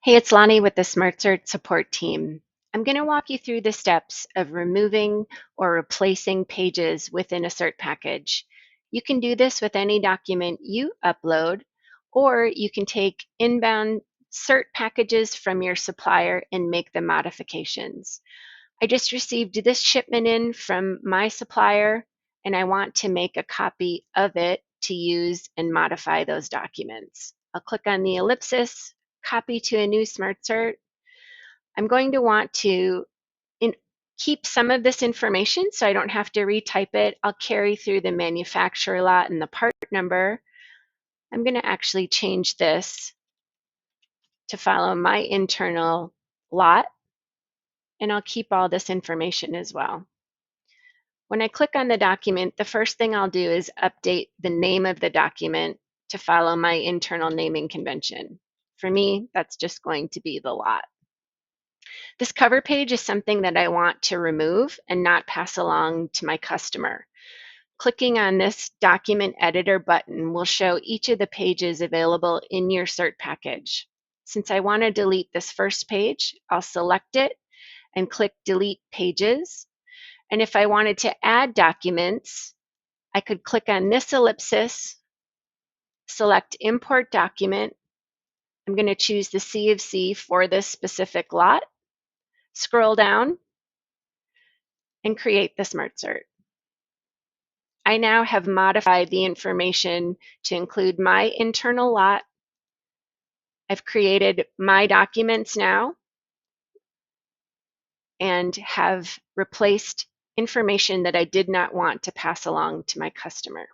Hey, it's Lonnie with the SmartCert support team. I'm going to walk you through the steps of removing or replacing pages within a cert package. You can do this with any document you upload, or you can take inbound cert packages from your supplier and make the modifications. I just received this shipment in from my supplier, and I want to make a copy of it to use and modify those documents. I'll click on the ellipsis, copy to a new SmartCert. I'm going to want to in, keep some of this information so I don't have to retype it. I'll carry through the manufacturer lot and the part number. I'm going to actually change this to follow my internal lot, and I'll keep all this information as well. When I click on the document, the first thing I'll do is update the name of the document to follow my internal naming convention. For me, that's just going to be the lot. This cover page is something that I want to remove and not pass along to my customer. Clicking on this document editor button will show each of the pages available in your cert package. Since I want to delete this first page, I'll select it and click delete pages. And if I wanted to add documents, I could click on this ellipsis, select import document. I'm going to choose the C of C for this specific lot, scroll down, and create the SmartCert. I now have modified the information to include my internal lot. I've created my documents now and have replaced information that I did not want to pass along to my customer.